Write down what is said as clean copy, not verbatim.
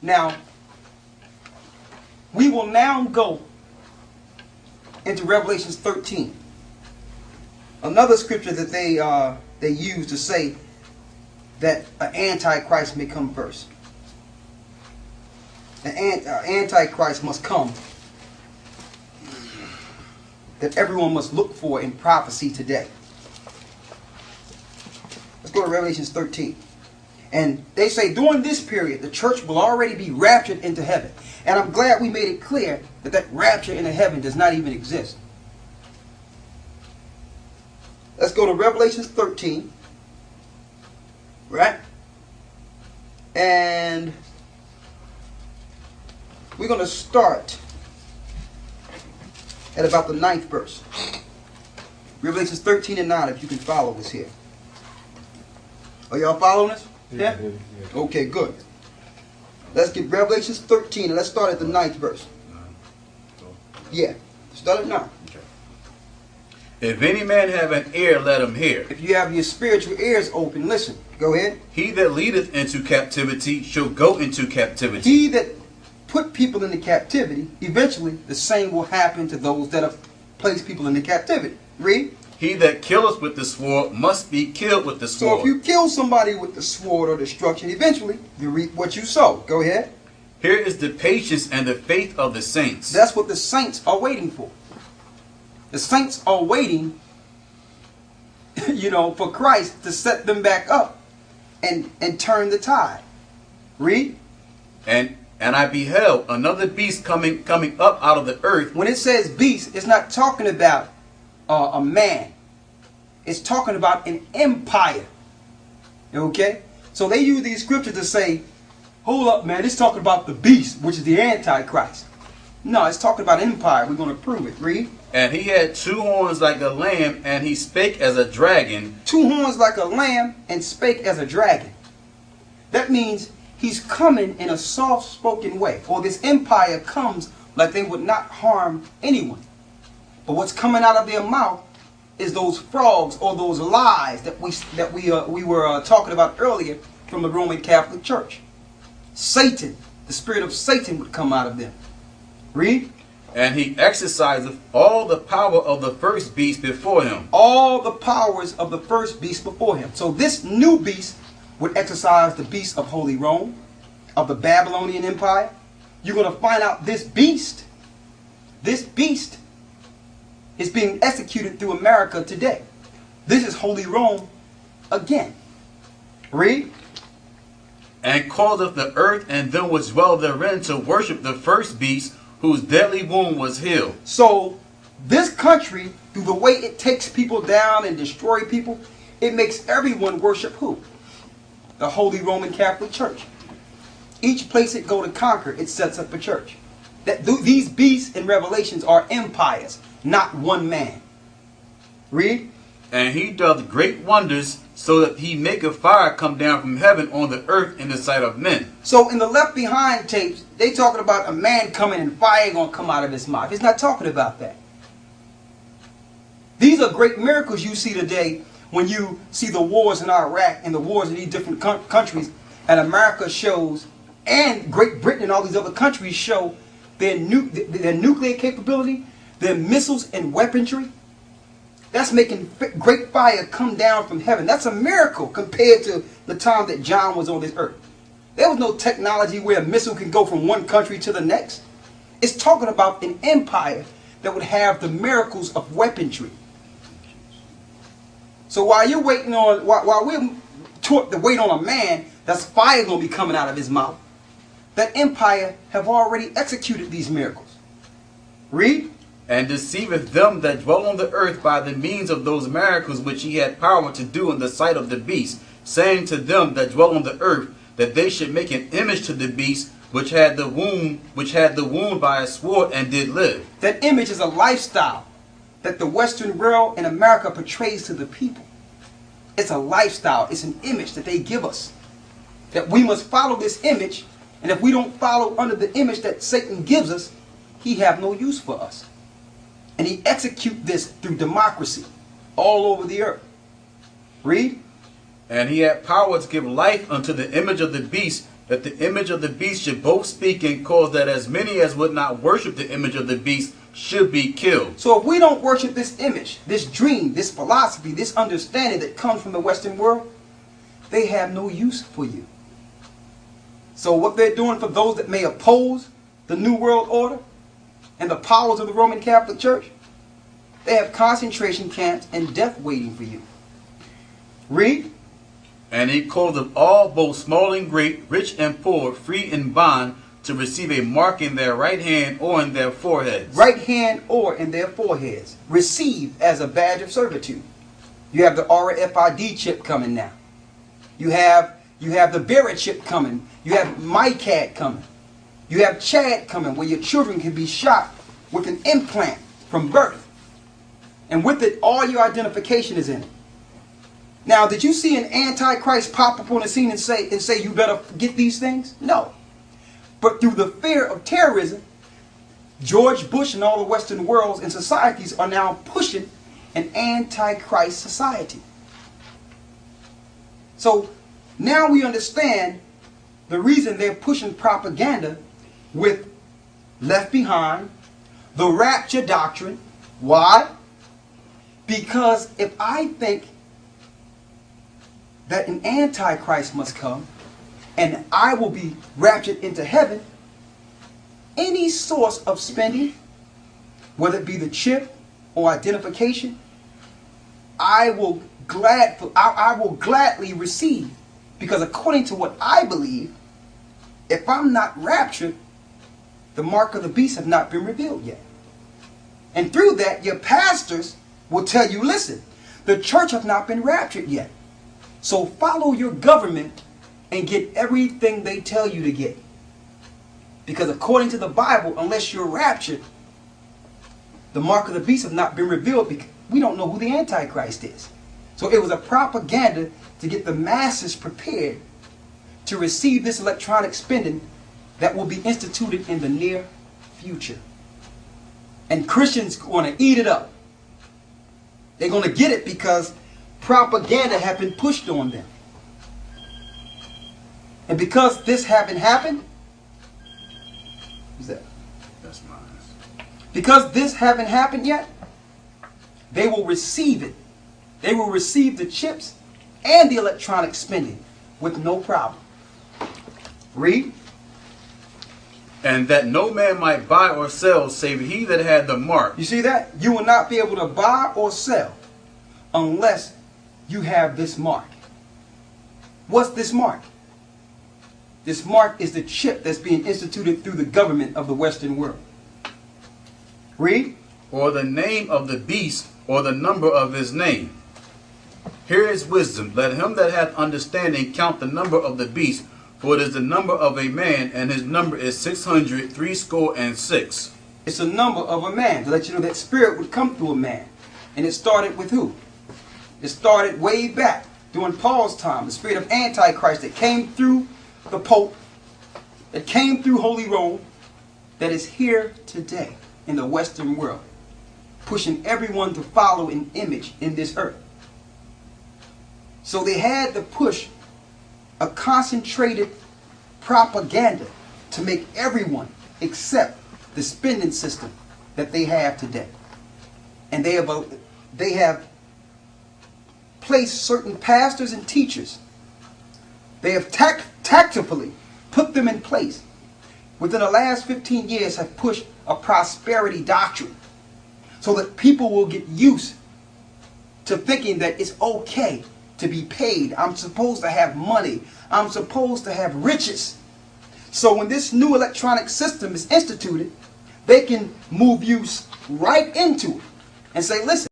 Now, we will now go into Revelation 13. Another scripture that they use to say that an antichrist may come first. An antichrist must come that everyone must look for in prophecy today. Let's go to Revelation 13. And they say during this period, the church will already be raptured into heaven. And I'm glad we made it clear that that rapture into heaven does not even exist. Let's go to Revelation 13. Right? And we're going to start at about the 9th verse. Revelation 13 and 9, if you can follow us here. Are y'all following us? Yeah? Okay, good. Let's get Revelation 13 and let's start at the 9th verse. Yeah, start at 9. If any man have an ear, let him hear. If you have your spiritual ears open, listen. Go ahead. He that leadeth into captivity shall go into captivity. He that put people into captivity, eventually the same will happen to those that have placed people into captivity. Read. He that killeth with the sword must be killed with the sword. So if you kill somebody with the sword or destruction, eventually you reap what you sow. Go ahead. Here is the patience and the faith of the saints. That's what the saints are waiting for. The saints are waiting, for Christ to set them back up and turn the tide. Read. And I beheld another beast coming up out of the earth. When it says beast, it's not talking about a man. It's talking about an empire. Okay? So they use these scriptures to say, hold up, man, it's talking about the beast, which is the Antichrist. No, it's talking about empire. We're going to prove it. Read. And he had 2 horns like a lamb, and he spake as a dragon. 2 horns like a lamb, and spake as a dragon. That means he's coming in a soft-spoken way. Or this empire comes like they would not harm anyone. But what's coming out of their mouth is those frogs or those lies that we were talking about earlier from the Roman Catholic Church. Satan, the spirit of Satan would come out of them. Read. And he exerciseth all the power of the first beast before him. All the powers of the first beast before him. So this new beast would exercise the beast of Holy Rome, of the Babylonian Empire. You're going to find out this beast is being executed through America today. This is Holy Rome again. Read. And causeth the earth and them which dwell therein to worship the first beast, whose deadly wound was healed. So this country, through the way it takes people down and destroy people, it makes everyone worship who? The Holy Roman Catholic Church. Each place it go to conquer, it sets up a church. These beasts in Revelations are empires, not one man. Read. And he doth great wonders, so that he maketh fire come down from heaven on the earth in the sight of men. So in the Left Behind tapes, they talking about a man coming and fire going to come out of his mouth. It's not talking about that. These are great miracles you see today when you see the wars in Iraq and the wars in these different countries, and America shows, and Great Britain and all these other countries show their nuclear capability, their missiles and weaponry. That's making great fire come down from heaven. That's a miracle compared to the time that John was on this earth. There was no technology where a missile can go from one country to the next. It's talking about an empire that would have the miracles of weaponry. So while you're waiting on, while we're taught to wait on a man, that's fire going to be coming out of his mouth. That empire have already executed these miracles. Read. And deceiveth them that dwell on the earth by the means of those miracles which he had power to do in the sight of the beast, saying to them that dwell on the earth that they should make an image to the beast which had the wound by a sword and did live. That image is a lifestyle that the Western world and America portrays to the people. It's a lifestyle. It's an image that they give us. That we must follow this image, and if we don't follow under the image that Satan gives us, he have no use for us. And he execute this through democracy all over the earth. Read. And he had power to give life unto the image of the beast, that the image of the beast should both speak and cause that as many as would not worship the image of the beast should be killed. So if we don't worship this image, this dream, this philosophy, this understanding that comes from the Western world, they have no use for you. So what they're doing for those that may oppose the New World Order and the powers of the Roman Catholic Church, they have concentration camps and death waiting for you. Read. And he calleth all, both small and great, rich and poor, free and bond, to receive a mark in their right hand or in their foreheads. Right hand or in their foreheads. Receive as a badge of servitude. You have the RAPTURE chip coming now. You have the bearer chip coming. You have MyCAD coming. You have Chad coming, where your children can be shot with an implant from birth. And with it, all your identification is in it. Now, did you see an antichrist pop up on the scene and say you better get these things? No. But through the fear of terrorism, George Bush and all the Western worlds and societies are now pushing an antichrist society. So now we understand the reason they're pushing propaganda with Left Behind, the rapture doctrine. Why? Because if I think that an antichrist must come and I will be raptured into heaven, any source of spending, whether it be the chip or identification, I will gladly receive, because according to what I believe, if I'm not raptured, the mark of the beast have not been revealed yet. And through that, your pastors will tell you, listen, the church have not been raptured yet. So follow your government and get everything they tell you to get. Because according to the Bible, unless you're raptured, the mark of the beast have not been revealed, because we don't know who the Antichrist is. So it was a propaganda to get the masses prepared to receive this electronic spending that will be instituted in the near future. And Christians want to eat it up. They're going to get it because propaganda have been pushed on them. And because this haven't happened, who's that? That's mine. Because this haven't happened yet, they will receive it. They will receive the chips and the electronic spending with no problem. Read. And that no man might buy or sell save he that had the mark. You see that? You will not be able to buy or sell unless you have this mark. What's this mark? This mark is the chip that's being instituted through the government of the Western world. Read. Or the name of the beast, or the number of his name. Here is wisdom. Let him that hath understanding count the number of the beast, for it is the number of a man, and his number is 666. It's a number of a man, to let you know that spirit would come through a man. And it started with who? It started way back during Paul's time. The spirit of Antichrist that came through the Pope, that came through Holy Rome, that is here today in the Western world, pushing everyone to follow an image in this earth. So they had to push a concentrated propaganda to make everyone accept the spending system that they have today. And they have placed certain pastors and teachers. They have tactfully put them in place. Within the last 15 years have pushed a prosperity doctrine so that people will get used to thinking that it's okay to be paid. I'm supposed to have money. I'm supposed to have riches. So when this new electronic system is instituted, they can move you right into it and say, listen,